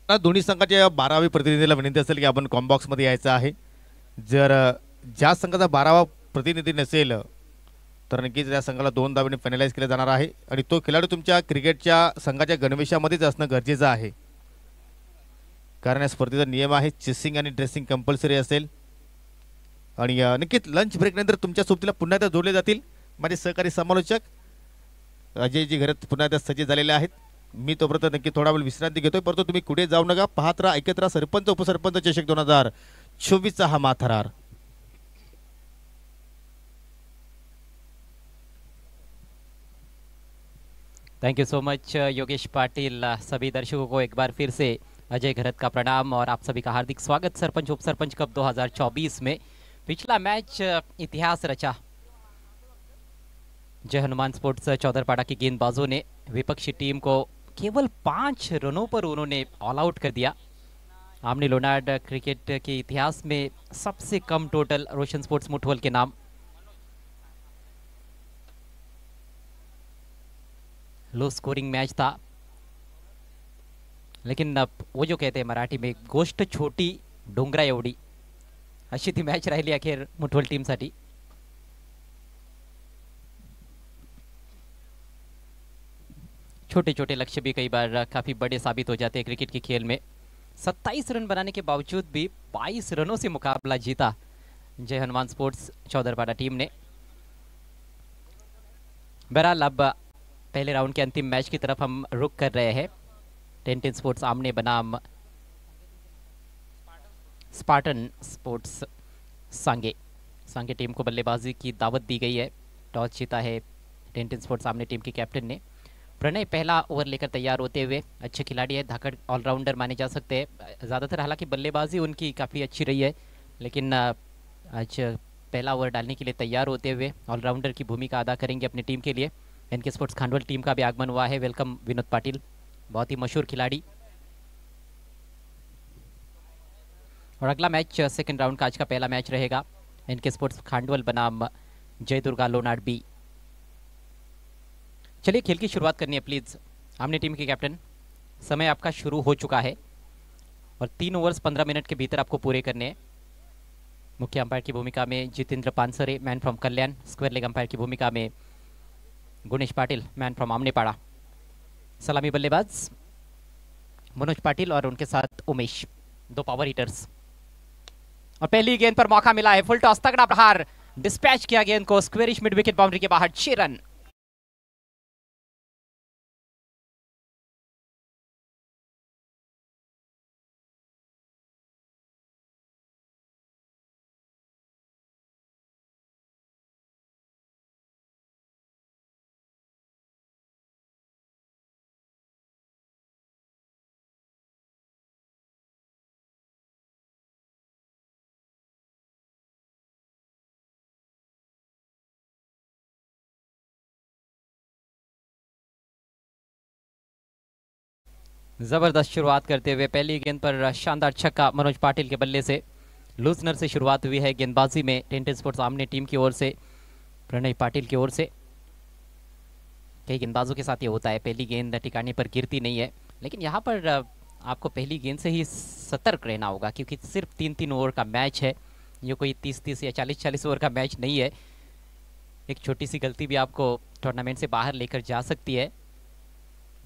दोन्ही संघाच्या 12वी प्रतिनिधीला विनंती असेल की आपण कॉम्बॉक्समध्ये यायचं आहे. जर ज्या संघाचा 12वा प्रतिनिधी नसेल तर नक्कीच त्या संघाला 2 धावेने फायनलाइज केलं जाणार आहे आणि तो खेळाडू तुमच्या क्रिकेटच्या संघाच्या गणवेशामध्येच असणं गरजेचं आहे. कारण या स्पर्धेचा नियम आहे चेसिंग आणि ड्रेसिंग कंपल्सरी असेल. आणि नक्कीच लंच ब्रेक नंतर तुमच्या सोबतीला पुन्हा एकदा जोडले जातील माझे सहकारी समालोचक अजयजी घरात पुन्हा एकदा सज्ज झालेले आहेत. मी तोपर्यंत नक्की थोडा वेळ विश्रांती घेतोय, परंतु तुम्ही कुठे जाऊ नका, पाहत राहा, ऐकत राहा सरपंच उपसरपंच चषक 2024चा हा माथरार. Thank you so much Yogesh Patil. सभी दर्शकों को एक बार फिर से अजय घरत का प्रणाम और आप सभी का हार्दिक स्वागत सरपंच उप सरपंच कप 2024 में। पिछला मैच इतिहास रचा। जय हनुमान स्पोर्ट्स चौधरपाड़ा की गेंदबाजों ने विपक्षी टीम को केवल 5 रनों पर उन्होंने ऑल आउट कर दिया। आमनी लोनार्ड क्रिकेट के इतिहास में सबसे कम टोटल रोशन स्पोर्ट्स मुठवल के नाम। लो स्कोरिंग मैच था, लेकिन वो जो कहते हैं मराठी में गोष्ट छोटी डोंगरा एवढी अशी ती मॅच राहिली अखेर मुठवल टीमसाठी। छोटे छोटे लक्ष्य भी कई बार काफी बड़े साबित हो जाते हैं क्रिकेट के खेल में। 27 रन बनाने के बावजूद भी 22 रनों से मुकाबला जीता जय हनुमान स्पोर्ट्स चौधरपाड़ा टीम ने। बहरहाल अब पहले राउंड के अंतिम मैच की तरफ हम रुक कर रहे हैं। टेंटेन स्पोर्ट्स आमने बनाम स्पार्टन स्पोर्ट्स सांगे। सांगे टीम को बल्लेबाजी की दावत दी गई है। टॉस जीता है टेंटेन स्पोर्ट्स सामने टीम के कैप्टन ने। प्रणय पहला ओवर लेकर तैयार होते हुए, अच्छे खिलाड़ी है, धाकड़ ऑलराउंडर माने जा सकते हैं। ज़्यादातर हालांकि बल्लेबाजी उनकी काफ़ी अच्छी रही है, लेकिन आज पहला ओवर डालने के लिए तैयार होते हुए ऑलराउंडर की भूमिका अदा करेंगे अपनी टीम के लिए। एनके स्पोर्ट्स खांडवल टीम का भी आगमन हुआ है। वेलकम विनोद पाटिल, बहुत ही मशहूर खिलाड़ी। और अगला मैच सेकंड राउंड का आज का पहला मैच रहेगा एनके स्पोर्ट्स खांडवल बनाम जय दुर्गा लोनार्ड बी। चलिए खेल की शुरुआत करनी है प्लीज। आमने टीम के कैप्टन, समय आपका शुरू हो चुका है और 3 ओवर्स 15 मिनट के भीतर आपको पूरे करने हैं। मुख्य अंपायर की भूमिका में Jitendra Pansare, man from Kalyan. Square leg umpire की भूमिका में गुणेश पाटिल, मैन फ्रॉम आमनेपाड़ा। सलामी बल्लेबाज मनोज पाटिल और उनके साथ उमेश, 2 पावर हिटर्स। और पहली गेंद पर मौका मिला है, फुल टॉस, तगड़ा प्रहार, डिस्पैच किया गेंद को स्क्वेरिश मिड विकेट बाउंड्री के बाहर। 6 रन। जबरदस्त शुरुआत करते हुए पहली गेंद पर शानदार छक्का मनोज पाटिल के बल्ले से। लूजनर से शुरुआत हुई है गेंदबाजी में टेंटेन स्पोर्ट्स आमने टीम की ओर से, प्रणय पाटिल की ओर से। कई गेंदबाजों के साथ ये होता है, पहली गेंद ठिकाने पर गिरती नहीं है, लेकिन यहाँ पर आपको पहली गेंद से ही सतर्क रहना होगा, क्योंकि सिर्फ 3-3 ओवर का मैच है। ये कोई 30-30 या 40-40 ओवर का मैच नहीं है। एक छोटी सी गलती भी आपको टूर्नामेंट से बाहर लेकर जा सकती है।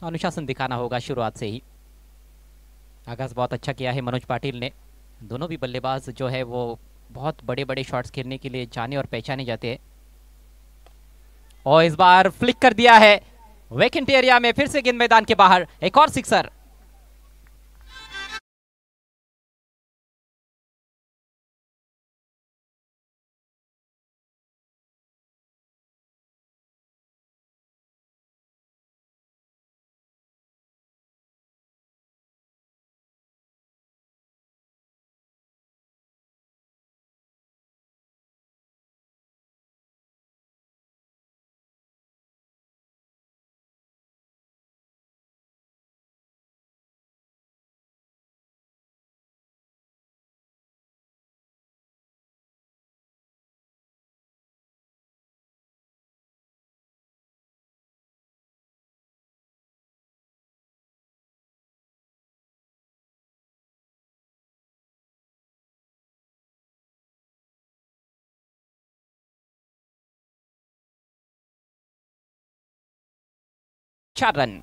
अनुशासन दिखाना होगा शुरुआत से ही। आगाज बहुत अच्छा किया है मनोज पाटिल ने। दोनों भी बल्लेबाज जो है वो बहुत बड़े बड़े शॉट्स खेलने के लिए जाने और पहचाने जाते हैं। और इस बार फ्लिक कर दिया है वैकेंट एरिया में, फिर से गेंद मैदान के बाहर, एक और सिक्सर। 4 रन।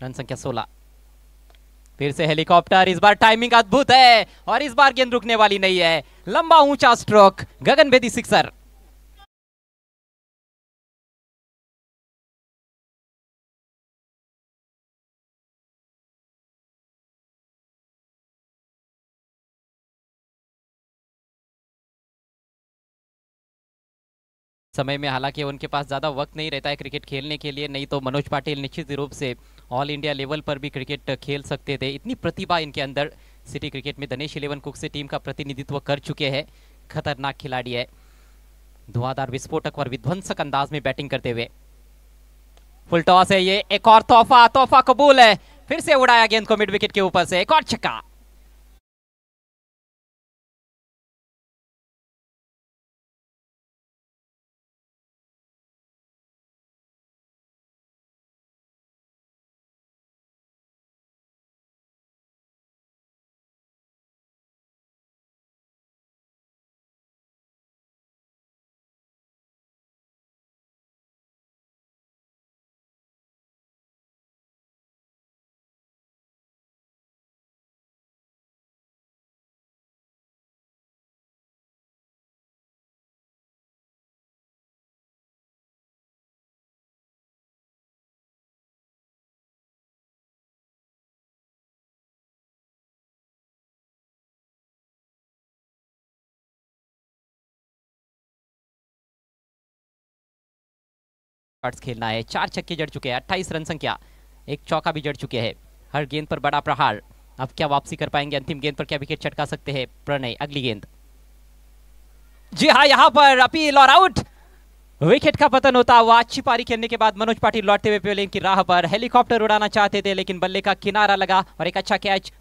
रन संख्या 16। फिर से हेलीकॉप्टर, इस बार टाइमिंग अद्भुत है और इस बार गेंद रुकने वाली नहीं है। लंबा ऊंचा स्ट्रोक, गगनभेदी सिक्सर। समय में हालांकि उनके पास ज़्यादा वक्त नहीं रहता है क्रिकेट खेलने के लिए, नहीं तो मनोज पाटिल निश्चित रूप से ऑल इंडिया लेवल पर भी क्रिकेट खेल सकते थे। इतनी प्रतिभा इनके अंदर। सिटी क्रिकेट में दिनेश 11 कुक से टीम का प्रतिनिधित्व कर चुके हैं। खतरनाक खिलाड़ी है, धुआंधार विस्फोटक और विध्वंसक अंदाज में बैटिंग करते हुए। फुल टॉस है ये, एक और तोहफा कबूल है। फिर से उड़ाया गेंद को मिड विकेट के ऊपर से, एक और छक्का। खेलना है। 4 छक्के जड़ चुके हैं, 28 रन संख्या, एक चौका भी जड़ चुके हैं। हर गेंद पर बड़ा प्रहार। अब क्या वापसी कर पाएंगे? अंतिम गेंद पर क्या विकेट चटका सकते हैं प्रणय? अगली गेंद, जी हाँ, यहां पर अपील और आउट। विकेट का पतन होता हुआ। अच्छी पारी खेलने के बाद मनोज पाटिल लौटते हुए बॉलिंग की राह पर। हेलीकॉप्टर उड़ाना चाहते थे लेकिन बल्ले का किनारा लगा और एक अच्छा कैच।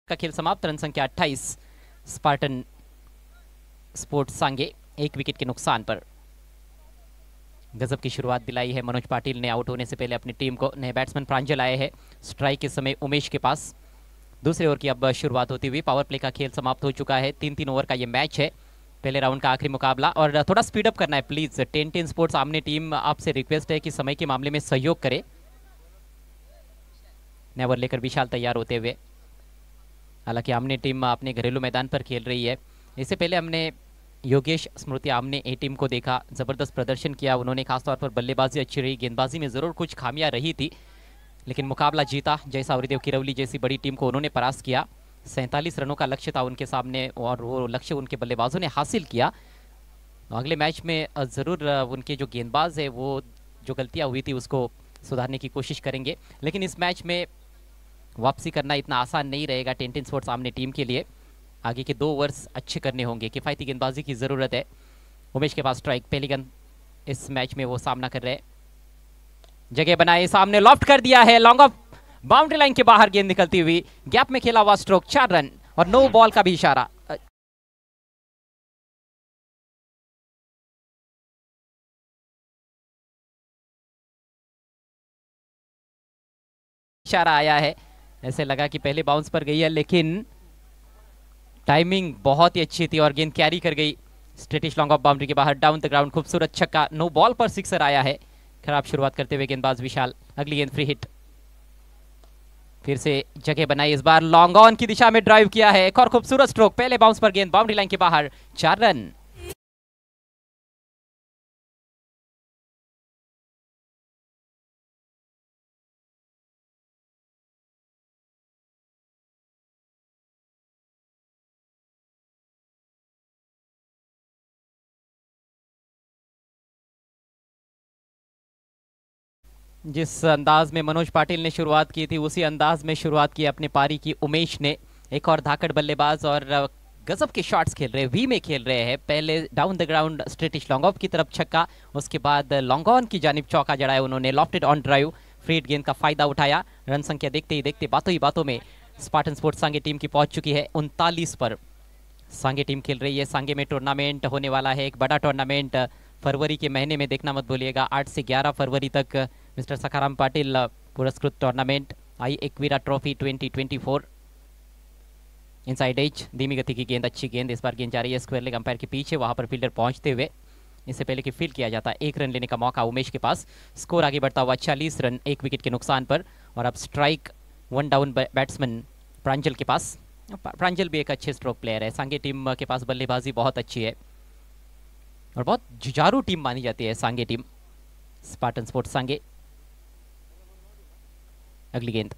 का खेल समाप्त। रन संख्या 28 स्पार्टन स्पोर्ट्स सांगे 1 विकेट के नुकसान पर। गजब की शुरुआत दिलाई है मनोज पाटिल ने। आउट होने से पहले अपनी टीम को। नए बैट्समैन प्रांजल आए हैं स्ट्राइक के समय उमेश के पास। दूसरे ओवर की अब शुरुआत होती हुई। पावर प्ले का खेल समाप्त हो चुका है। 3-3 ओवर का ये मैच है, पहले राउंड का आखिरी मुकाबला। और थोड़ा स्पीड अप करना है प्लीज। 10-10 स्पोर्ट्स आमने टीम आपसे रिक्वेस्ट है कि समय के मामले में सहयोग करे। नेवर लेकर विशाल तैयार होते हुए। हालांकि आमने टीम अपने घरेलू मैदान पर खेल रही है। इससे पहले हमने योगेश स्मृति आमने ए टीम को देखा, ज़बरदस्त प्रदर्शन किया उन्होंने। खासतौर पर बल्लेबाजी अच्छी रही, गेंदबाजी में ज़रूर कुछ खामियां रही थी लेकिन मुकाबला जीता। जैसा हरिदेव किरौली जैसी बड़ी टीम को उन्होंने परास्त किया। 47 रनों का लक्ष्य था उनके सामने और वो लक्ष्य उनके बल्लेबाजों ने हासिल किया। अगले मैच में ज़रूर उनके जो गेंदबाज है वो जो गलतियाँ हुई थी उसको सुधारने की कोशिश करेंगे। लेकिन इस मैच में वापसी करना इतना आसान नहीं रहेगा 10-10 स्पोर्ट्स आमने टीम के लिए। आगे के 2 ओवर्स अच्छे करने होंगे, किफ़ायती गेंदबाजी की ज़रूरत है। उमेश के पास स्ट्राइक, पहली गेंद इस मैच में वो सामना कर रहे हैं। जगह बनाए, सामने लॉफ्ट कर दिया है, लॉन्ग ऑफ बाउंड्री लाइन के बाहर गेंद निकलती हुई। गैप में खेला हुआ स्ट्रोक, 4 रन और नो बॉल का भी इशारा। इशारा आया है, ऐसे लगा कि पहले बाउंस पर गई है लेकिन टाइमिंग बहुत ही अच्छी थी और गेंद कैरी कर गई स्ट्रेटिश लॉन्ग ऑफ बाउंड्री के बाहर डाउन द ग्राउंड। खूबसूरत छक्का, नो बॉल पर सिक्सर आया है। खराब शुरुआत करते हुए गेंदबाज विशाल। अगली गेंद फ्री हिट, फिर से जगह बनाई, इस बार लॉन्ग ऑन की दिशा में ड्राइव किया है। एक और खूबसूरत स्ट्रोक, पहले बाउंस पर गेंद बाउंड्री लाइन के बाहर, 4 रन। जिस अंदाज में मनोज पाटिल ने शुरुआत की थी उसी अंदाज में शुरुआत की अपनी पारी की उमेश ने। एक और धाकड़ बल्लेबाज और गजब के शॉट्स खेल रहे हैं, वी में खेल रहे हैं। पहले down the ground straightish long off की तरफ छक्का, उसके बाद लॉन्ग ऑन की जानिब चौका जड़ाया उन्होंने। Lofted on drive, free hit गेंद का फायदा उठाया। रन संख्या देखते ही देखते बातों ही बातों में स्पार्टन स्पोर्ट्स सांगे टीम की पहुंच चुकी है 39 पर। सांगे टीम खेल रही है। सांगे में टूर्नामेंट होने वाला है, एक बड़ा टूर्नामेंट फरवरी के महीने में, देखना मत भूलिएगा। 8 से 11 फरवरी तक मिस्टर सखाराम पाटिल पुरस्कृत tournament Aai Ekvira trophy 2024। Inside edge, धीमी गति की गेंद, अच्छी गेंद। इस बार गेंद जा रही है स्क्वायर लेग अंपायर के पीछे, वहां पर फील्डर पहुंचते हुए इससे पहले कि फील्ड किया जाता, 1 रन लेने का मौका उमेश के पास। स्कोर आगे बढ़ता हुआ 40 रन 1 विकेट के नुकसान पर। और अब स्ट्राइक 1 डाउन बैट्समैन प्रांजल के पास। प्रांजल भी एक अच्छे स्ट्रोक प्लेयर है। सांगे टीम के पास बल्लेबाजी बहुत अच्छी है और बहुत जुझारू टीम मानी जाती है सांगे टीम, स्पार्टन स्पोर्ट्स सांगे। अगली गेंद,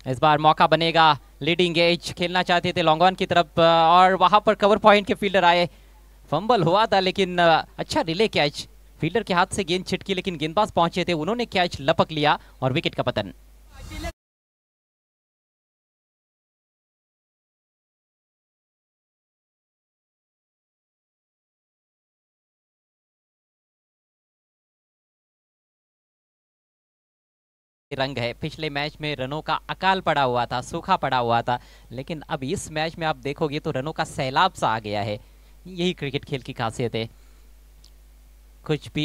इस बार मौका बनेगा। लीडिंग एज खेलना चाहते थे लॉन्ग ऑन की तरफ और वहां पर कवर पॉइंट के फील्डर आए। फंबल हुआ था लेकिन अच्छा रिले कैच, फील्डर के हाथ से गेंद छिटकी लेकिन गेंदबाज पहुंचे थे, उन्होंने कैच लपक लिया और विकेट का पतन। रंग है, पिछले मैच में रनों का अकाल पड़ा हुआ था, सूखा पड़ा हुआ था, लेकिन अब इस मैच में आप देखोगे तो रनों का सैलाब सा आ गया है। यही क्रिकेट खेल की खासियत है, कुछ भी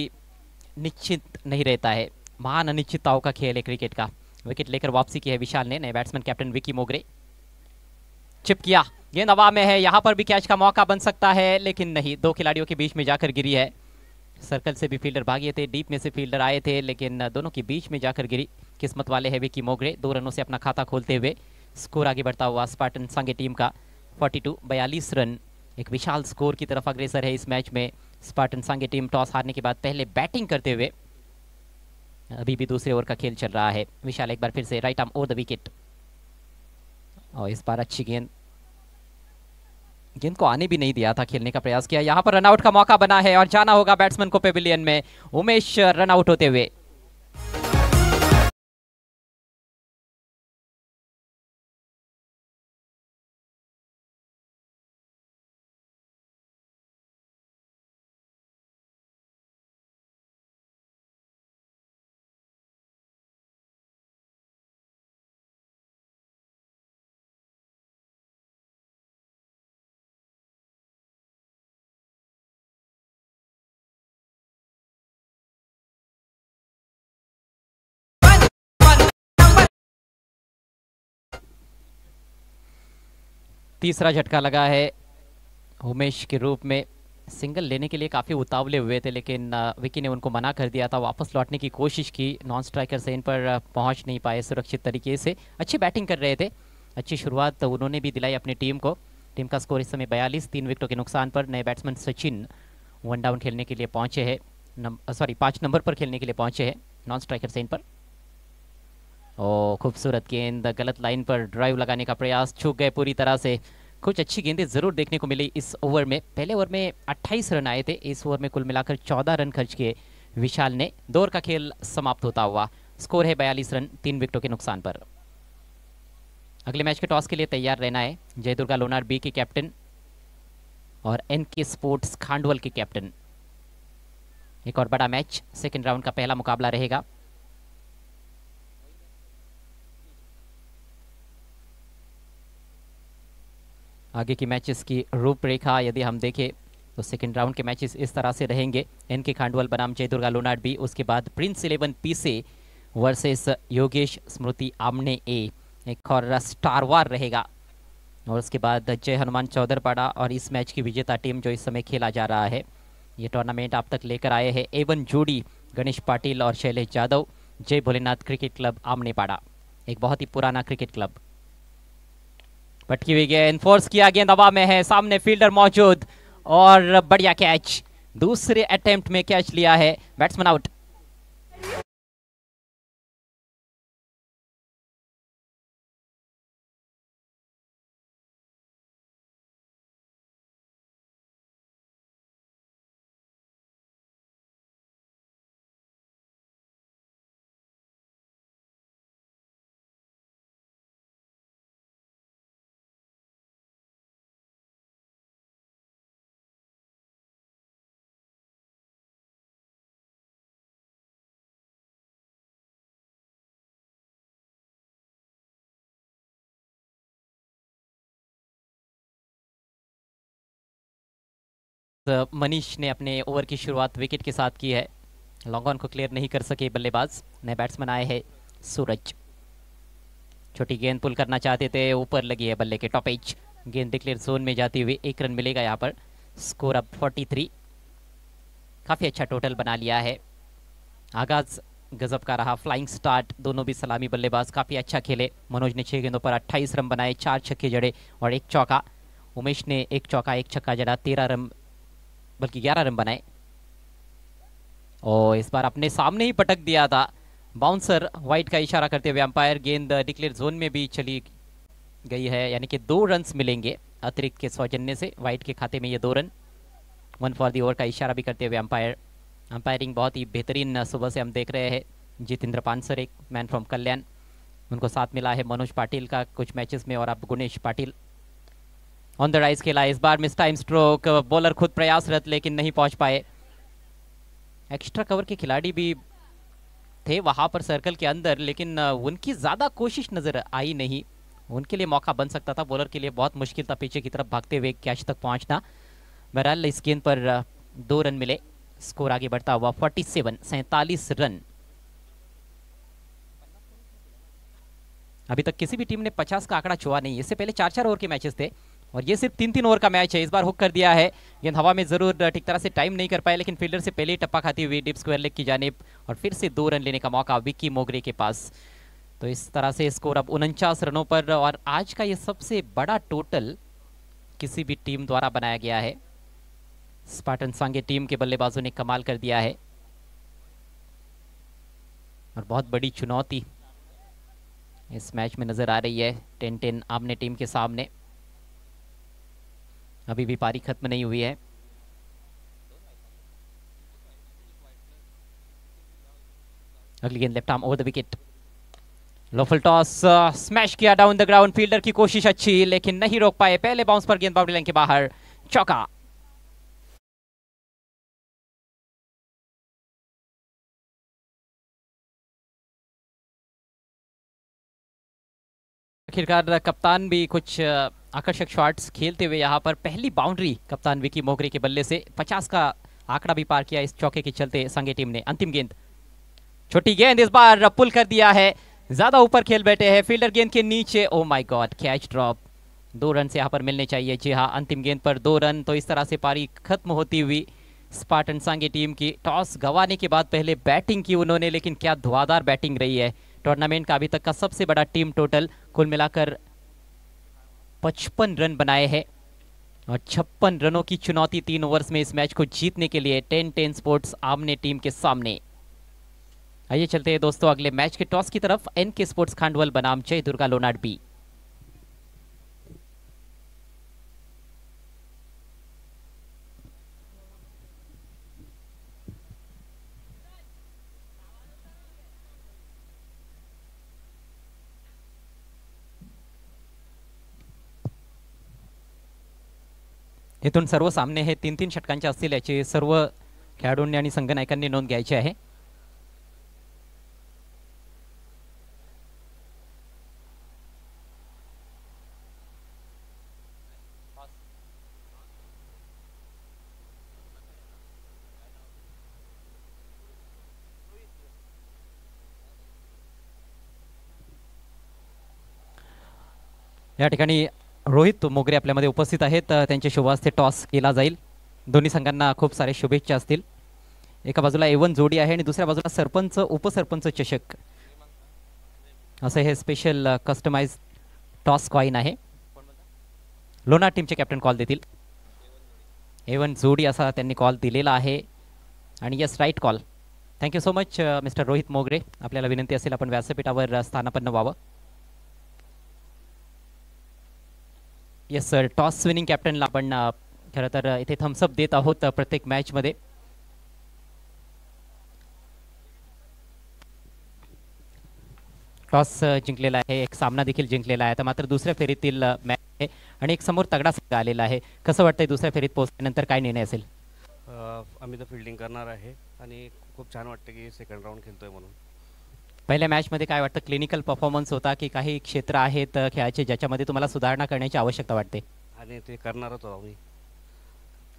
निश्चित नहीं रहता है, महान अनिश्चितताओं का खेल है क्रिकेट का। विकेट लेकर वापसी की है विशाल ने। नए बैट्समैन कैप्टन विकी मोगरे। चिप किया, गेंद हवा में है, यहां पर भी कैच का मौका बन सकता है लेकिन नहीं, 2 खिलाड़ियों के बीच में जाकर गिरी है। सर्कल से भी फील्डर भागे थे, डीप में से फील्डर आए थे लेकिन दोनों के बीच में जाकर गिरी। किस्मत वाले हैं विकी मोगरे, 2 रनों से अपना खाता खोलते हुए। स्कोर आगे बढ़ता हुआ स्पार्टन सांगे टीम का 42 रन, एक विशाल स्कोर की तरफ अग्रसर है इस मैच में। स्पार्टन सांगे टीम टॉस हारने के बाद पहले बैटिंग करते हुए, अभी भी दूसरे ओवर का खेल चल रहा है। विशाल एक बार फिर से right arm over the wicket और इस बार अच्छी गेंद, गेंद को आने भी नहीं दिया था, खेलने का प्रयास किया। यहां पर रनआउट का मौका बना है और जाना होगा बैट्समैन को पेविलियन में। उमेश रनआउट होते हुए। तीसरा झटका लगा है उमेश के रूप में। सिंगल लेने के लिए काफ़ी उतावले हुए थे लेकिन विकी ने उनको मना कर दिया था। वापस लौटने की कोशिश की, नॉन स्ट्राइकर से इन पर पहुंच नहीं पाए सुरक्षित तरीके से। अच्छी बैटिंग कर रहे थे, अच्छी शुरुआत उन्होंने भी दिलाई अपनी टीम को। टीम का स्कोर इस समय 42, 3 विकेटों के नुकसान पर। नए बैट्समैन सचिन 1 डाउन खेलने के लिए पहुंचे हैं, 5 नंबर पर खेलने के लिए पहुंचे हैं नॉन स्ट्राइकर से इन पर। ओ खूबसूरत गेंद, गलत लाइन पर ड्राइव लगाने का प्रयास, चूक गए पूरी तरह से। कुछ अच्छी गेंदें जरूर देखने को मिली इस ओवर में। पहले ओवर में 28 रन आए थे, इस ओवर में कुल मिलाकर 14 रन खर्च किए विशाल ने। 2 ओवर का खेल समाप्त होता हुआ स्कोर है 42 रन 3 विकेटों के नुकसान पर। अगले मैच के टॉस के लिए तैयार रहना है जयदुर्गा लोनार बी के कैप्टन और एनके स्पोर्ट्स खांडवल के कैप्टन। एक और बड़ा मैच, सेकेंड राउंड का पहला मुकाबला रहेगा। आगे की मैचेस की रूपरेखा यदि हम देखें तो सेकंड राउंड के मैचेस इस तरह से रहेंगे। एनके खांडवल बनाम जयदुर्गा लोनार बी, उसके बाद प्रिंस 11 पीसे वर्सेस योगेश स्मृति आमने ए। एक और स्टार वार रहेगा और उसके बाद जय हनुमान चौधरपाड़ा और इस मैच की विजेता टीम जो इस समय खेला जा रहा है। ये टूर्नामेंट आप तक लेकर आए हैं एवन जोड़ी गणेश पाटिल और शैलेश यादव, जय भोलेनाथ क्रिकेट क्लब आमनेपाड़ा, एक बहुत ही पुराना क्रिकेट क्लब। पटकी हुई गेंद, फोर्स किया, गेंद हवा में है, सामने फील्डर मौजूद और बढ़िया कैच, दूसरे अटेम्प्ट में कैच लिया है, बैट्समैन आउट। मनीष ने अपने ओवर की शुरुआत विकेट के साथ की है, लॉन्ग ऑन को क्लियर नहीं कर सके बल्लेबाज। नए बैट्समैन आए हैं सूरज, छोटी गेंद पुल करना चाहते थे, ऊपर लगी है बल्ले के टॉप एज, गेंद डिक्लेयर जोन में जाती हुई 1 रन मिलेगा यहाँ पर। स्कोर अब 43, काफी अच्छा टोटल बना लिया है। आगाज गजब का रहा, फ्लाइंग स्टार्ट, दोनों भी सलामी बल्लेबाज काफी अच्छा खेले। मनोज ने 6 गेंदों पर 28 रन बनाए, 4 छक्के जड़े और 1 चौका। उमेश ने 1 चौका 1 छक्का जड़ा, 13 रन बल्कि 11 रन बनाए और इस बार अपने सामने ही पटक दिया था। बाउंसर वाइट का इशारा करते हुए अंपायर, गेंद डिक्लेयर जोन में भी चली गई है, यानी कि 2 रन मिलेंगे अतिरिक्त के सौजन्य से, वाइट के खाते में ये 2 रन। 1 फॉर दी ओवर का इशारा भी करते हुए अंपायर। अंपायरिंग बहुत ही बेहतरीन सुबह से हम देख रहे हैं। जितेंद्र पानसर, एक मैन फ्रॉम कल्याण, उनको साथ मिला है मनोज पाटिल का कुछ मैचेस में, और अब Gunesh Patil. On the rise खेला इस बार, मिस टाइम स्ट्रोक, बॉलर खुद प्रयासरत लेकिन नहीं पहुंच पाए। एक्स्ट्रा कवर के खिलाड़ी भी थे वहां पर सर्कल के अंदर, लेकिन उनकी ज्यादा कोशिश नजर आई नहीं। उनके लिए मौका बन सकता था, बॉलर के लिए बहुत मुश्किल था पीछे की तरफ भागते हुए कैच तक पहुंचना। बहरहाल इस गेंद पर 2 रन मिले, स्कोर आगे बढ़ता हुआ 47 रन। अभी तक किसी भी टीम ने 50 का आंकड़ा छुआ नहीं, इससे पहले 4-4 ओवर के मैचेस थे और ये सिर्फ 3-3 ओवर का मैच है। इस बार हुक कर दिया है, गेंद हवा में जरूर ठीक तरह से टाइम नहीं कर पाए, लेकिन फील्डर से पहले ही टप्पा खाती हुई डीप स्क्वायर लेग की जानिब, और फिर से 2 रन लेने का मौका विक्की मोगरे के पास। तो इस तरह से स्कोर अब 49 रनों पर, और आज का ये सबसे बड़ा टोटल किसी भी टीम द्वारा बनाया गया है। स्पार्टन सांगे टीम के बल्लेबाजों ने कमाल कर दिया है और बहुत बड़ी चुनौती इस मैच में नजर आ रही है 10-10 आमने टीम के सामने। अभी भी पारी खत्म नहीं हुई है। अगली गेंद left arm over the wicket, लोफल टॉस, स्मैश किया डाउन द ग्राउंड, फील्डर की कोशिश अच्छी लेकिन नहीं रोक पाए, पहले बाउंस पर गेंद बाउंड्री लाइन के बाहर, चौका। आखिरकार कप्तान भी कुछ आकर्षक शॉट्स खेलते हुए यहाँ पर पहली बाउंड्री कप्तान विकी मोगरे के बल्ले से, 50 का आंकड़ा भी पार किया इस चौके के चलते संगे टीम ने। अंतिम गेंद, छोटी गेंद, इस बार पुल कर दिया है, ज्यादा ऊपर खेल बैठे हैं, फील्डर गेंद के नीचे, oh my god, catch drop. 2 run से यहाँ पर मिलने चाहिए, जी हाँ, अंतिम गेंद पर 2 रन। तो इस तरह से पारी खत्म होती हुई स्पार्टन सांगे टीम की। टॉस गंवाने के बाद पहले बैटिंग की उन्होंने, लेकिन क्या धुआंधार बैटिंग रही है। टूर्नामेंट का अभी तक का सबसे बड़ा टीम टोटल, कुल मिलाकर 55 रन बनाए हैं और 56 रनों की चुनौती 3 ओवर्स में इस मैच को जीतने के लिए 10-10 स्पोर्ट्स आमने टीम के सामने। आइए चलते हैं दोस्तों अगले मैच के टॉस की तरफ। एनके स्पोर्ट्स खांडवल बनाम जय दुर्गा लोनाड बी। इथून सर्व सामने हे 3-3 षटकांचे असतील याची सर्व खेळाडूंनी आणि संघनायकांनी नोंद घ्यायची आहे। या ठिकाणी रोहित मोगरे आपल्यामध्ये उपस्थित आहेत, त्यांच्या शुभ हस्ते टॉस केला जाईल. दोन्ही संघांना खूप सारे शुभेच्छा असतील. एका बाजूला A1 जोडी आहे आणि दुसऱ्या बाजूला सरपंच उपसरपंच चषक असं हे स्पेशल कस्टमाइज टॉस कॉइन आहे. लोणार टीमचे कॅप्टन कॉल देतील. A1 जोडी असा त्यांनी कॉल दिलेला आहे आणि yes, write call. Thank you so much mister Rohit मोगरे. आपल्याला विनंती असेल आपण व्यासपीठावर स्थानापन्न व्हावं. येस सर, टॉस विनिंग कॅप्टनला आपण खरं तर इथे थम्सअप देत आहोत प्रत्येक मॅचमध्ये. टॉस जिंकलेला आहे, एक सामना देखील जिंकलेला आहे. आता मात्र दुसऱ्या फेरीतील मॅच आहे आणि एक समोर तगडा संघ आलेला आहे. कसं वाटतंय दुसऱ्या फेरीत पोहोचल्यानंतर काय निर्णय असेल? आम्ही तर फिल्डिंग करणार आहे आणि खूप छान वाटतं की सेकंड राऊंड खेळतोय म्हणून. पहिल्या मॅचमध्ये काय वाटतं, क्लिनिकल परफॉर्मन्स होता की काही क्षेत्र आहेत खेळाचे ज्याच्यामध्ये तुम्हाला सुधारणा करण्याची आवश्यकता वाटते? आणि ते करणारच आहोत आम्ही.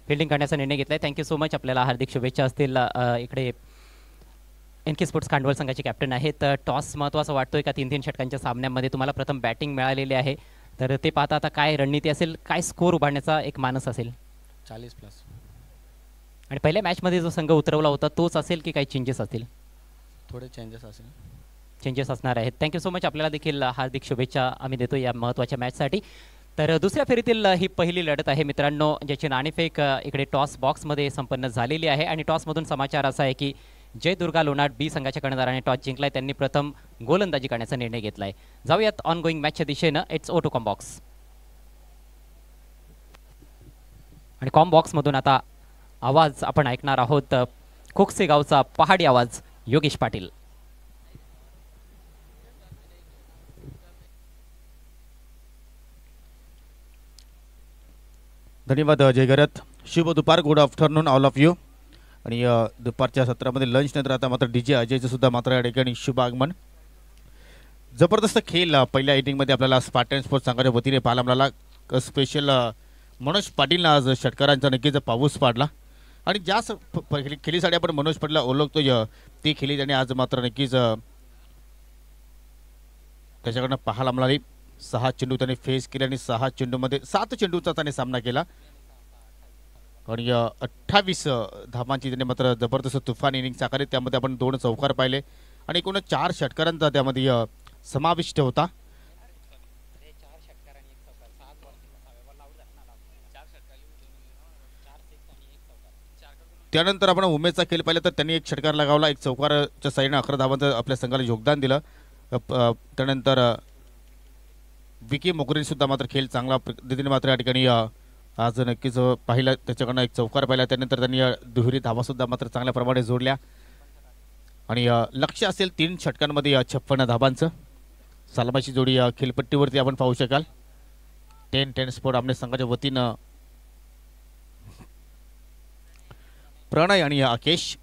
फिल्डिंग करण्याचा निर्णय घेतलाय. Thank you so much. आपल्याला हार्दिक शुभेच्छा असतील. इकडे NK स्पोर्ट्स खांडवल संघाचे कॅप्टन आहेत. टॉस महत्त्वाचा वाटतोय का? 3-3 षटकांच्या सामन्यामध्ये तुम्हाला प्रथम बॅटिंग मिळालेली आहे, तर ते पाहता आता काय रणनीती असेल, काय स्कोर उभारण्याचा एक मानस असेल? 40+. आणि पहिल्या मॅचमध्ये जो संघ उतरवला होता तोच असेल की काही चेंजेस असतील? थोडे चेंजेस असेल. चेंजेस असणार आहेत. Thank you so much. आपल्याला देखील हार्दिक शुभेच्छा आम्ही देतो या महत्त्वाच्या मॅचसाठी. तर दुसऱ्या फेरीतील ही पहिली लढत आहे मित्रांनो, ज्याची नाणेफेक इकडे टॉस बॉक्समध्ये संपन्न झालेली आहे. आणि टॉसमधून समाचार असा आहे की जय दुर्गा लोणार बी संघाच्या कर्णधाराने टॉस जिंकलाय. त्यांनी प्रथम गोलंदाजी करण्याचा निर्णय घेतलाय. जाऊयात ऑन गोईंग मॅचच्या दिशेनं. It's O two comm box. आणि कॉम बॉक्समधून आता आवाज आपण ऐकणार आहोत, खोकसे गावचा पहाडी आवाज योगेश पाटील. धन्यवाद जय गरत. शुभ दुपार, good afternoon all of you. आणि दुपारच्या सत्रामध्ये लंच नंतर आता मात्र DJ अजयचं सुद्धा मात्र या ठिकाणी शुभ आगमन. जबरदस्त खेळ पहिल्या इनिंगमध्ये आपल्याला स्पार्टन स्पोर्ट्स संघाच्या वतीने पाहायला मिळाला. स्पेशल मनोज पाटीलनं आज षटकारांचा नक्कीच पाऊस पाडला आणि ज्या खेळीसाठी आपण मनोज पाटीलला ओळखतो ती खेळी त्याने आज मात्र नक्कीच त्याच्याकडनं पाहायला मिळाली. 6 चेंडू त्याने फेस केले आणि 6 चेंडूमध्ये 7 चेंडूचा त्याने सामना केला आणि 28 धावांची त्याने मात्र जबरदस्त तुफान इनिंग साकारली. त्यामध्ये आपण 2 चौकार पाहिले आणि एकूण 4 षटकारांचा त्यामध्ये समाविष्ट होता. त्यानंतर आपण उमेशचा खेळ पाहिला तर त्यांनी 1 षटकार लगावला, 1 चौकारच्या साईडने 11 धावांचं आपल्या संघाला योगदान दिलं. त्यानंतर विकी मोगरेने सुद्धा मात्र खेळ चांगला पद्धतीने मात्र या ठिकाणी आज नक्कीच पाहिला. त्याच्याकडनं 1 चौकार पाहिला. त्यानंतर त्यांनी दुहेरी धावासुद्धा मात्र चांगल्या प्रमाणे जोडल्या आणि लक्ष्य असेल 3 षटकांमध्ये 56 धावांचं. सलामाची जोडी खेळपट्टीवरती आपण पाहू शकाल. 10-10 स्पोर्ट आपल्या संघाच्या वतीनं प्रणय आणि आकेश.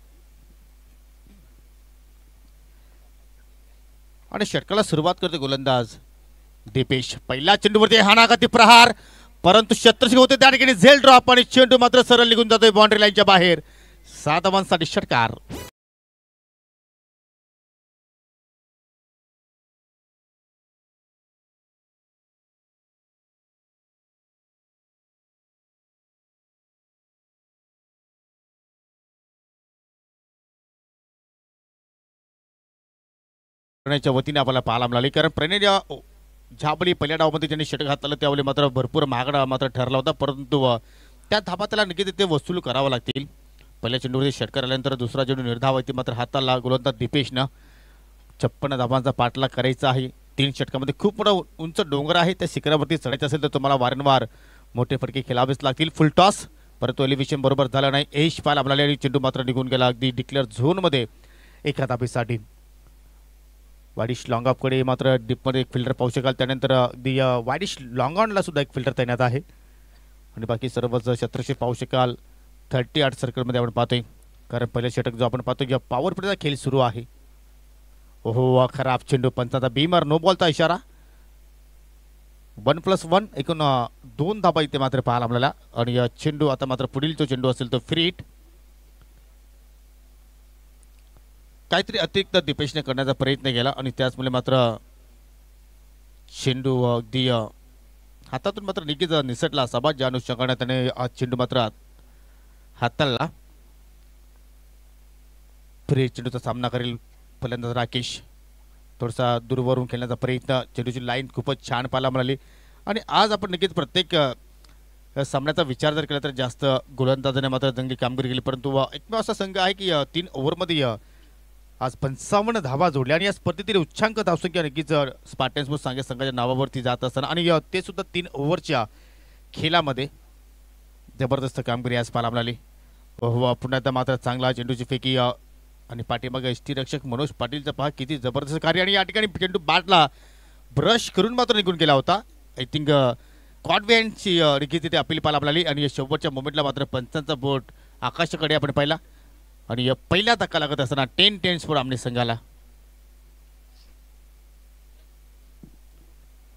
आणि षटकाला सुरुवात करते गोलंदाज दीपेश. पहिल्या चेंडूवरती हाणाघाती प्रहार, परंतु शत्रक्षक होते त्या ठिकाणी झेल ड्रॉप आणि चेंडू मात्र सरळ निघून जातोय बाउंड्री लाईनच्या बाहेर. 7 धावांसाठी षटकार. प्रणयच्या वतीने आपल्याला पाहायला मिळाली, कारण प्रणय ज्यावेळी पहिल्या डावामध्ये ज्यांनी षटक घातलं त्यावेळी मात्र भरपूर महागडा मात्र ठरला होता, परंतु त्या धाबा त्याला नक्कीच ते वसूल करावं लागतील. पहिल्या चेंडूवरती षटकार आल्यानंतर दुसरा चेंडू निर्धाव आहे मात्र हाताला गोलंदाज दीपेशनं 56 धाबांचा पाठलाग करायचा आहे. 3 षटकामध्ये खूप मोठा उंच डोंगर आहे, त्या शिखरावरती चढायचं असेल तर तुम्हाला वारंवार मोठे फटके खेळावेच लागतील. फुल टॉस, परंतु एलिव्हेशन बरोबर झालं नाही. एश पाल आपल्याला आणि चेंडू मात्र निघून गेला अगदी डिक्लेअर झोनमध्ये. 1 धाबेसाठी वाडिश लॉंग ऑफकडे मात्र डीपमध्ये एक फिल्डर पाहू शकाल. त्यानंतर अगदी वाडिश लॉंग ऑनला सुद्धा एक फिल्डर तैनात आहे आणि बाकी सर्वच क्षेत्रक्षेप पाहू शकाल. 38 सर्कलमध्ये आपण पाहतोय, कारण पहिलं षटक जो आपण पाहतो या पॉवर प्लेचा खेळ सुरू आहे. ओहो, खराब चेंडू, पंचाचा बीमर, नो बॉलचा इशारा. 1+1 एकूण 2 धाबा इथे मात्र पाहायला आपल्याला. आणि चेंडू आता मात्र पुढील जो चेंडू असेल तो फ्री हिट. काहीतरी अतिरिक्त दीपेशने करण्याचा प्रयत्न केला आणि त्याचमुळे मात्र चेंडू अगदी हातातून मात्र निकीच निसटला असावा, ज्या अनुषंगाने त्याने आज चेंडू मात्र हाताळला. फ्री चेंडूचा सामना करेल फलंदाज राकेश. थोडासा दूरवरून खेळण्याचा प्रयत्न, चेंडूची लाईन खूपच छान पाहायला मिळाली. आणि आज आपण नक्कीच प्रत्येक सामन्याचा विचार जर केला तर जास्त गोलंदाजाने मात्र चांगली कामगिरी केली, परंतु एकमेव असा संघ आहे की 3 ओव्हरमध्ये आज 55 धावा जोडल्या आणि या स्पर्धेतील उच्चांक धावसंख्या नक्कीच स्पार्टन्स संघाच्या नावावरती जात असताना आणि ते सुद्धा 3 ओव्हरच्या खेळामध्ये जबरदस्त कामगिरी आज पाहायला मिळाली. पुन्हा एकदा मात्र चांगला चेंडूची फेकी आणि पाठीमागे यष्टीरक्षक मनोज पाटीलचा पहा किती जबरदस्त कार्य. आणि या ठिकाणी चेंडू बॅटला ब्रश करून मात्र निघून गेला होता. आय थिंक कॉडव्हॅनची रिकी तिथे अपील पाहायला मिळाली आणि या शेवटच्या मोमेंटला मात्र पंचांचा बोट आकाशाकडे आपण पाहिला आणि पहिल्या धक्का लागत असताना 10-10 स्कोर आमने संघाला.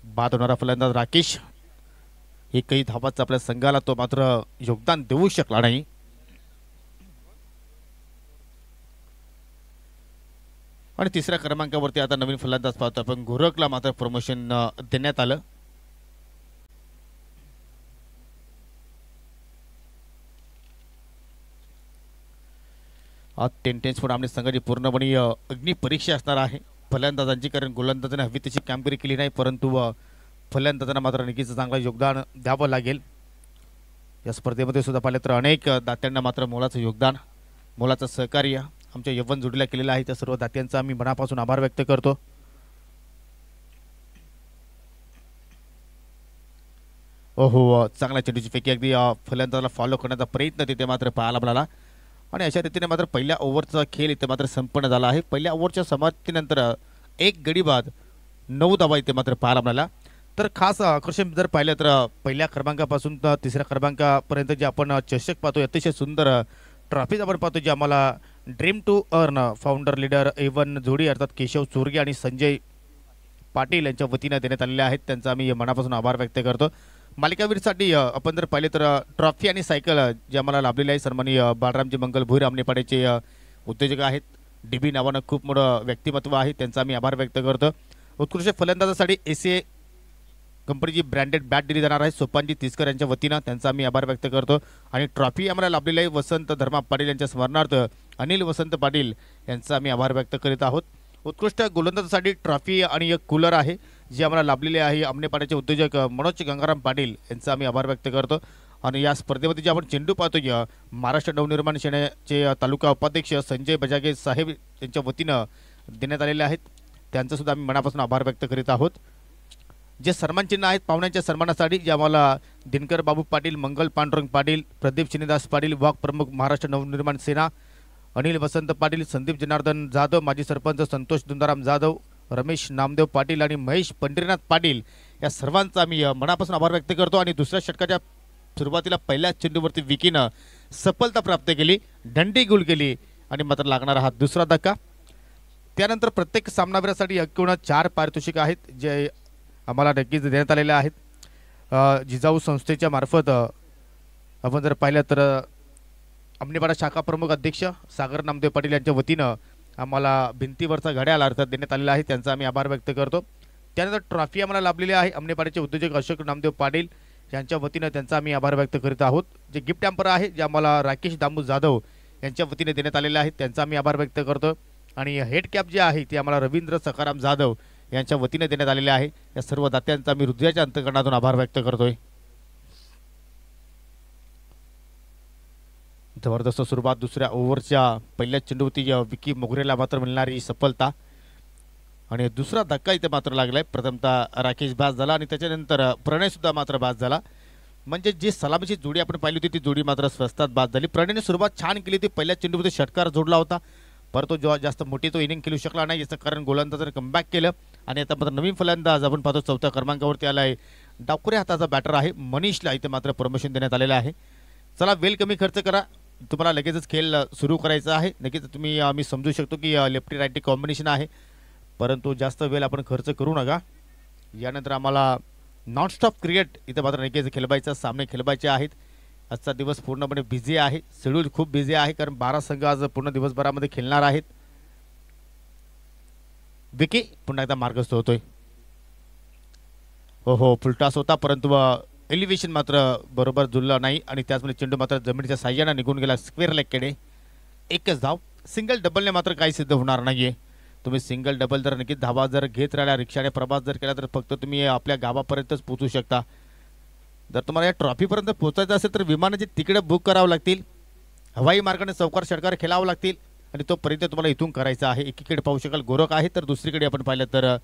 बाद होणारा फलंदाज राकेश, एकही धावाचा आपल्या संघाला तो मात्र योगदान देऊ शकला नाही. आणि तिसऱ्या क्रमांकावरती आता नवीन फलंदाज पाहतो आपण, गोरखला मात्र प्रमोशन देण्यात आलं. आज 10-10 स्कोर आमने संघाची पूर्णपणे अग्निपरीक्षा असणार आहे फलंदाजांची, कारण गोलंदाजाने हवी तशी कामगिरी केली नाही, परंतु फलंदाजांना मात्र नक्कीच चांगलं योगदान द्यावं लागेल. या स्पर्धेमध्ये सुद्धा पाहिलं तर अनेक दात्यांना मात्र मोलाचं योगदान, मोलाचं सहकार्य आमच्या यव्वन जोडीला केलेलं आहे. त्या सर्व दात्यांचा आम्ही मनापासून आभार व्यक्त करतो. ओहो, चांगला चेंडूची फेकी अगदी फलंदाजाला फॉलो करण्याचा प्रयत्न तिथे मात्र पाहायला मिळाला आणि अशा रीतीने मात्र पहिल्या ओव्हरचा खेळ इथे मात्र संपन्न झाला आहे. पहिल्या ओव्हरच्या समाप्तीनंतर 1 गडी बाद 9 धावा इथे मात्र पाहायला मिळाला. तर खास आकर्षण जर पाहिलं तर पहिल्या क्रमांकापासून तर तिसऱ्या क्रमांकापर्यंत जे आपण चषक पाहतो, अतिशय सुंदर ट्रॉफीज आपण पाहतो, जे आम्हाला dream to earn founder leader A1 जोडी अर्थात केशव चोरगे आणि संजय पाटील यांच्या वतीने देण्यात आलेले आहेत. त्यांचा आम्ही मनापासून आभार व्यक्त करतो. मालिकावीरसाठी आपण जर पाहिले तर ट्रॉफी आणि सायकल जे आम्हाला लाभलेले आहे सन्माननीय बाळरामजी मंगल भोईर आमनेपाड्याचे उद्योजक आहेत. DB नावानं खूप मोठं व्यक्तिमत्व आहे, त्यांचा आम्ही आभार व्यक्त करतो. उत्कृष्ट फलंदाजासाठी SA कंपनीची ब्रँडेड बॅट दिली जाणार आहे सोपानजी तिसकर यांच्या वतीनं, त्यांचा आम्ही आभार व्यक्त करतो. आणि ट्रॉफी आम्हाला लाभलेली आहे वसंत धर्मा पाटील यांच्या स्मरणार्थ अनिल वसंत पाटील यांचा आम्ही आभार व्यक्त करीत आहोत. उत्कृष्ट गोलंदाजासाठी ट्रॉफी आणि एक कूलर आहे जे आम्हाला लाभलेले आहे आमनेपाड्याचे उद्योजक मनोज गंगाराम पाटील यांचा आम्ही आभार व्यक्त करतो. आणि या स्पर्धेमध्ये जे आपण चेंडू पाहतोय महाराष्ट्र नवनिर्माण सेनेचे तालुका उपाध्यक्ष संजय बजागे साहेब यांच्या वतीनं देण्यात आलेले आहेत, त्यांचा सुद्धा आम्ही मनापासून आभार व्यक्त करीत आहोत. जे सन्मान चिन्ह आहेत पाहुण्यांच्या सन्मानासाठी जे आम्हाला दिनकर बाबू पाटील, मंगल पांडुरंग पाटील, प्रदीप श्रीनिवास पाटील वाघ प्रमुख महाराष्ट्र नवनिर्माण सेना, अनिल वसंत पाटील, संदीप जनार्दन जाधव माजी सरपंच, संतोष दुंदाराम जाधव, रमेश नामदेव पाटील आणि महेश पंढरीनाथ पाटील या सर्वांचा आम्ही मनापासून आभार व्यक्त करतो. आणि दुसऱ्या षटकाच्या सुरुवातीला पहिल्या चेंडूवरती विकीनं सफलता प्राप्त केली, दंडी गोल केली आणि मात्र लागणारा हा दुसरा धक्का. त्यानंतर प्रत्येक सामनावीरासाठी एकूण 4 पारितोषिक आहेत जे आम्हाला नक्कीच देण्यात आलेले आहेत. जिजाऊ संस्थेच्या मार्फत आपण जर पाहिलं तर अमनेपाडा शाखा प्रमुख अध्यक्ष सागर नामदेव पाटील यांच्या वतीनं आम्हाला भिंतीवरचा घड्याळ अर्थात देण्यात आलेला आहे, त्यांचा आम्ही आभार व्यक्त करतो. त्यानंतर ट्रॉफी आम्हाला लाभलेली आहे अमनेपाड्याचे उद्योजक अशोक नामदेव पाटील यांच्या वतीनं, त्यांचा आम्ही आभार व्यक्त करीत आहोत. जे गिफ्ट हॅम्पर आहे जे आम्हाला राकेश दामू जाधव यांच्या वतीने देण्यात आलेले आहेत, त्यांचा आम्ही आभार व्यक्त करतो. आणि हेड कॅप जे आहे ते आम्हाला रवींद्र सखाराम जाधव यांच्या वतीने देण्यात आलेले आहे. या सर्व दात्यांचा मी हृदयाच्या अंतःकरणातून आभार व्यक्त करतोय. जबरदस्त सुरुवात दुसऱ्या ओव्हरच्या पहिल्या चेंडूवरती विकी मोगरेला मात्र मिळणारी सफलता आणि दुसरा धक्का इथे मात्र लागलाय. प्रथमतः राकेश बाद झाला आणि त्याच्यानंतर प्रणय सुद्धा मात्र बाद झाला. म्हणजे जी सलामीची जोडी आपण पाहिली होती ती जोडी मात्र स्वस्तात बाद झाली. प्रणयने सुरुवात छान केली होती, पहिल्या चेंडूमध्ये षटकार जोडला होता, परंतु जेव्हा जास्त मोठी तो इनिंग खेळू शकला नाही, याचं कारण गोलंदाजाने कमबॅक केलं. आणि आता मात्र नवीन फलंदाज आपण पाहतो 4थ्या क्रमांकावरती आला आहे, डाकुरे हाताचा बॅटर आहे मनीषला इथे मात्र प्रमोशन देण्यात आलेलं आहे. चला, वेल कमी खर्च करा, तुम्हाला लगेचच खेळ सुरू करायचा आहे. नक्कीच तुम्ही आम्ही समजू शकतो की लेफ्टी राईटी कॉम्बिनेशन आहे, परंतु जास्त वेळ आपण खर्च करू नका. यानंतर आम्हाला नॉनस्टॉप क्रिकेट इथे मात्र नक्कीच खेळवायचा, सामने खेळवायचे आहेत. आजचा दिवस पूर्णपणे बिझी आहे, शेड्यूल खूप बिझी आहे, कारण 12 संघ आज पूर्ण दिवसभरामध्ये खेळणार आहेत. विकी पुन्हा एकदा मार्गस्थ होतोय. हो फुलटॉस होता परंतु एलिव्हेशन मात्र बरोबर जुळलं नाही आणि त्याचमुळे चेंडू मात्र जमिनीच्या साह्याने निघून गेला स्क्वेअर लेगकडे. एकच धाव. सिंगल डबलने मात्र काही सिद्ध होणार नाहीये. तुम्ही सिंगल डबल जर नक्कीच धावा जर घेत राहिला रिक्षाने प्रवास जर केला तर फक्त तुम्ही आपल्या गावापर्यंतच पोहोचू शकता. जर तुम्हाला या ट्रॉफीपर्यंत पोहोचायचं असेल तर विमानाची तिकीटं बुक करावं लागतील, हवाई मार्गाने चौकार षटकार खेळावं लागतील आणि तोपर्यंत तुम्हाला इथून करायचं आहे. एकीकडे पाहू शकाल गोरख आहे तर दुसरीकडे आपण पाहिलं तर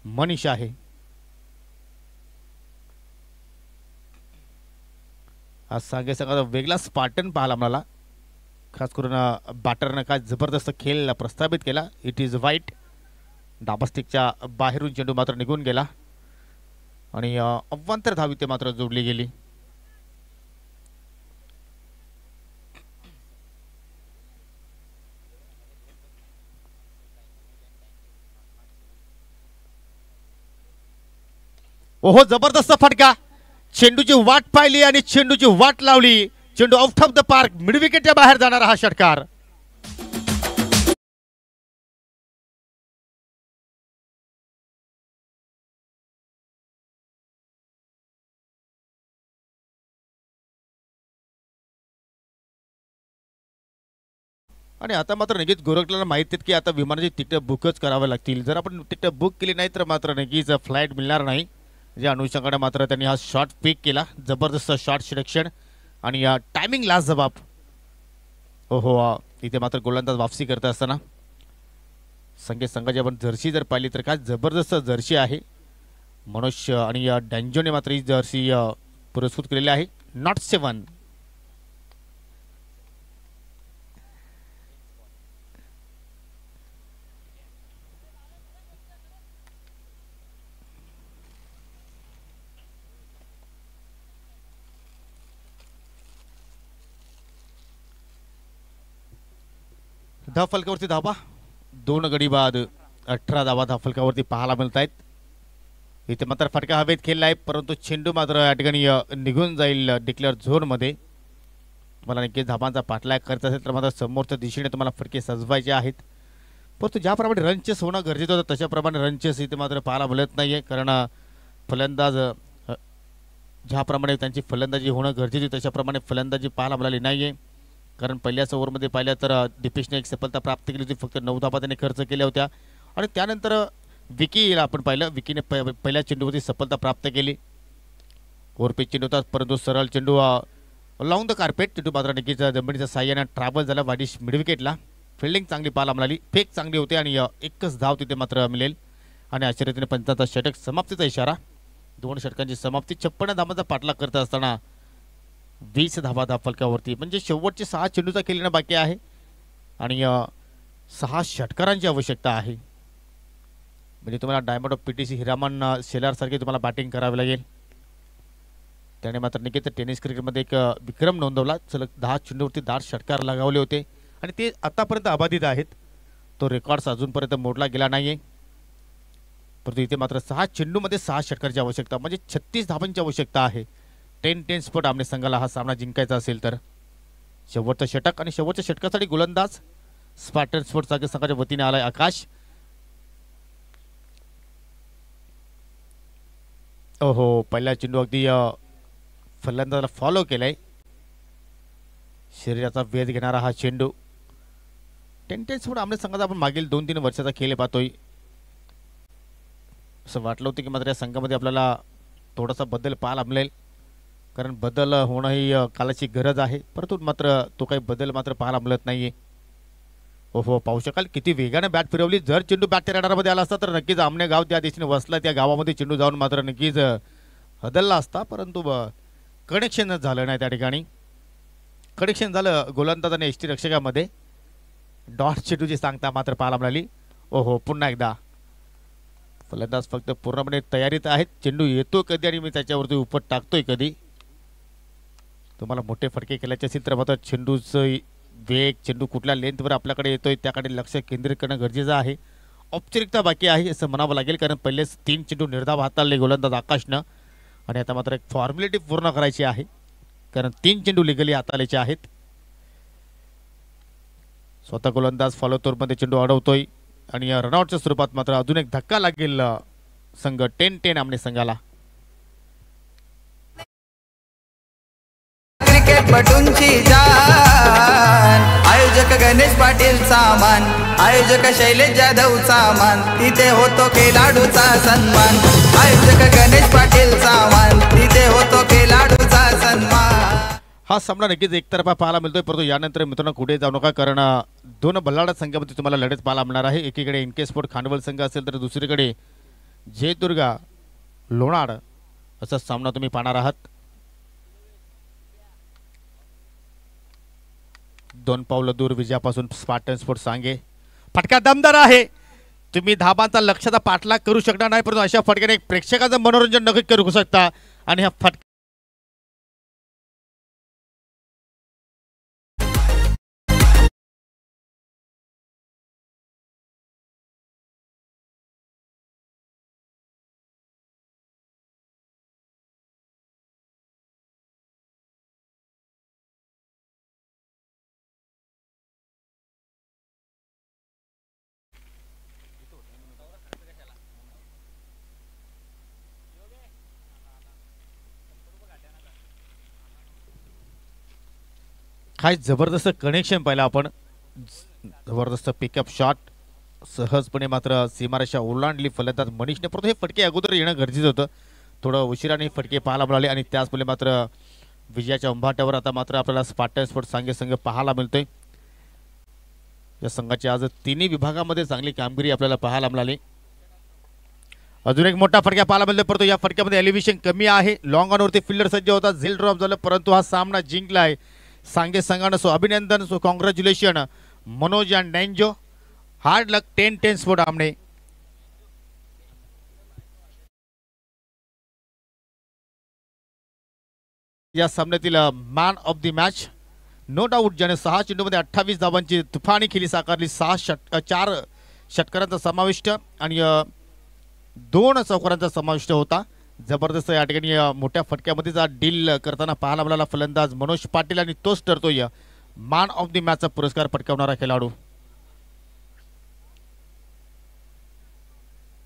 मनीष आहे. आज सांगे सगळा वेगळा स्पार्टन पाहायला मिळाला. खास करून बॅटरनं काय जबरदस्त खेळ प्रस्थापित केला. इट इज वाईट. डाबास्टिकच्या बाहेरून चेंडू मात्र निघून गेला आणि अवांतर धाव इथे मात्र जोडली गेली. ओहो जबरदस्त फटका. चेंडूची वाट पाहिली आणि चेंडूची वाट लावली. चेंडू out of the park mid विकेटच्या बाहेर जाणारा हा षटकार. आणि आता मात्र नक्कीच गोरखला माहित आहेत की आता विमानाची तिकीट बुकच करावे लागतील. जर आपण तिकीट बुक केली नाही तर मात्र नक्कीच फ्लाईट मिळणार नाही. जे अनुषंगाने मात्र त्यांनी हा शॉट पिक केला. जबरदस्त शॉट सिलेक्शन आणि या टायमिंग लास्ट जबाब. हो इथे मात्र गोलंदाज वापसी करत असताना संघाची आपण जर्सी जर पाहिली तर काय जबरदस्त जर्सी आहे. मनोज आणि डॅन्जोने मात्र ही जर्सी पुरस्कृत केलेली आहे. नॉट 7. धाव फलकावरती धावा 2 गडी बाद 18 धावा धाव फलकावरती पाहायला मिळत आहेत. इथे मात्र फटका हवेत खेळला आहे परंतु चेंडू मात्र या ठिकाणी निघून जाईल डिक्लेअर झोनमध्ये. तुम्हाला नक्कीच धावांचा पाठलाग करत असेल तर मात्र समोरच्या दिशेने तुम्हाला फटके सजवायचे आहेत. परंतु ज्याप्रमाणे रनचेस होणं गरजेचं होतं तशाप्रमाणे रनचेस इथे मात्र पाहायला मिळत नाही आहे. कारण फलंदाज ज्याप्रमाणे त्यांची फलंदाजी होणं गरजेची तशाप्रमाणे फलंदाजी पाहायला मिळाली नाही आहे. कारण पहिल्याच ओव्हरमध्ये पाहिलं तर दीपेशने एक सफलता प्राप्त केली होती. फक्त 9 धावा त्याने खर्च केल्या होत्या आणि त्यानंतर विकीला आपण पाहिलं विकीने पहिल्या चेंडूवरती सफलता प्राप्त केली. ओव्हरपिच चेंडू होता परंतु सरळ चेंडू लावून द कार्पेट. चेंडू मात्र नक्कीच जमिनीच्या साह्याने ट्रॅव्हल झाला वाडिश मिड विकेटला. फिल्डिंग चांगली पाहायला मिळाली. फेक चांगली होते आणि एकच धाव तिथे मात्र मिळेल आणि अशा रीतीने 55 षटक समाप्तीचा इशारा. 2 षटकांची समाप्ती 56 धावांचा पाठलाग करत असताना 20 धावा धाव फलकावरती. म्हणजे शेवटचे 6 चेंडूचा खेळणं बाकी आहे आणि 6 षटकारांची आवश्यकता आहे. म्हणजे तुम्हाला diamond of PTC Hiraman Shelar सारखे तुम्हाला बॅटिंग करावी लागेल. त्याने मात्र निकेत टेनिस क्रिकेटमध्ये एक विक्रम नोंदवला. सलग 10 चेंडूवरती 10 षटकार लगावले होते आणि ते आतापर्यंत अबाधित आहेत. तो रेकॉर्ड्स अजूनपर्यंत मोडला गेला नाहीये. परंतु इथे मात्र 6 चेंडूमध्ये 6 षटकारांची आवश्यकता म्हणजे 36 धावांची आवश्यकता आहे. 10-10 स्पोर्ट आमने संघाला हा सामना जिंकायचा असेल तर. शेवटचं षटक आणि शेवटच्या षटकासाठी गोलंदाज स्पार्टन स्पोर्ट्स संघाच्या वतीने आलाय आकाश. ओहो पहिला चेंडू अगदी फलंदाजाला फॉलो केलाय. शरीराचा वेध घेणारा हा चेंडू. 10-10 स्पोर्ट आमने संघाचा आपण मागील 2-3 वर्षाचा खेळ पाहतोय. असं वाटलं होतं की मात्र या संघामध्ये आपल्याला थोडासा बदल पाहायला मिळेल. कारण बदल होणं ही कालाची गरज आहे परंतु मात्र तो काही बदल मात्र पाहायला मिळत नाहीये. हो पाहू शकाल किती वेगाने बॅट फिरवली. जर चेंडू बॅटच्या रडारमध्ये आला असता तर नक्कीच आमने गाव त्या दिशेने वसला. त्या गावामध्ये चेंडू जाऊन मात्र नक्कीच हदलला असता परंतु कनेक्शनच झालं नाही. त्या ठिकाणी कनेक्शन झालं गोलंदाज आणि एसटी रक्षकामध्ये. डॉट चेंडूची सांगता मात्र पाहायला मिळाली. ओहो पुन्हा एकदा फलंदाज फक्त पूर्णपणे तयारीत आहेत. चेंडू येतो कधी आणि मी त्याच्यावरती उपट टाकतोय कधी. तुम्हाला मोठे फटके केल्याचे असेल तर मात्र चेंडूचं वेग चेंडू कुठल्या लेंथवर आपल्याकडे येतोय त्याकडे लक्ष केंद्रित करणं गरजेचं आहे. औपचारिकता बाकी आहे असं म्हणावं लागेल कारण पहिलेच 3 चेंडू निर्धाव हाताळले गोलंदाज आकाशनं आणि आता मात्र एक फॉर्मॅलिटी पूर्ण करायची आहे कारण 3 चेंडू लिगली हाताळायचे आहेत. स्वतः गोलंदाज फॉलो तोरमध्ये चेंडू अडवतोय आणि रनआउटच्या स्वरूपात मात्र अजून एक धक्का लागेल संघ 10-10 आमने संघाला. क्रिकेटपटूंची जान. आयोजक गणेश पाटील सामान, आयोजक शैलेश जाधव सामान, तिथे होतो खेळाडूचा सन्मान. आयोजक गणेश पाटील सामान, तिथे होतो खेळाडूचा सन्मान. हा सामना नक्कीच एकतर्फा पाहायला मिळतोय, परंतु यानंतर मित्रांनो कुठे जाऊ नका, कारण दोन बल्लाळ संघामध्ये तुम्हाला लढत पाहायला मिळणार आहे. एकीकडे इनके स्पोर्ट खांडवल संघ असेल तर दुसरीकडे जयदुर्गा लोणार असा सामना तुम्ही पाहणार आहात. 2 पावलं दूर विजयापासून स्पार्टन स्पोर्ट सांगे. फटका दमदार आहे. तुम्ही धाबांचा लक्षाचा पाठलाग करू शकणार नाही, परंतु अशा फटक्याने एक प्रेक्षकाचं मनोरंजन नक्की करू शकता. आणि हा फटका काय जबरदस्त कनेक्शन पाहिलं आपण. जबरदस्त पिकअप शॉट, सहजपणे मात्र सीमारेषा ओलांडली फलंदाज मनीषने, परंतु हे फटके अगोदर येणं गरजेचं होतं. थोडं उशिराने फटके पाहायला मिळाले आणि त्याचमुळे मात्र विजयाच्या उंबाट्यावर आता मात्र आपल्याला स्पार्टन स्पोर्ट सांगे संघ पाहायला मिळतोय. या संघाची आज तिन्ही विभागामध्ये चांगली कामगिरी आपल्याला पाहायला मिळाली. अजून एक मोठा फटका पाहायला मिळतो, परंतु या फटक्यामध्ये एलिव्हेशन कमी आहे. लॉंग ऑनवरती फिल्डर सज्ज होता, झेल ड्रॉप झालं, परंतु हा सामना जिंकलाय सांगे संघानं. सो अभिनंदन, सो कॉंग्रॅच्युलेशन मनोज अँड डॅन्जो. हार्ड लक 10-10 स्पोर्ट आमने. या सामन्यातील man of the match no doubt ज्याने 6 चेंडूमध्ये 28 धावांची तुफानी खेळी साकारली. 4 षटकारांचा समाविष्ट आणि 2 चौकारांचा समाविष्ट होता. जबरदस्त या ठिकाणी मोठ्या फटक्यामध्ये डील करताना पाहायला मिळाला फलंदाज मनोज पाटील आणि तोच ठरतोय मॅन ऑफ द मॅचचा पुरस्कार पटकावणारा खेळाडू.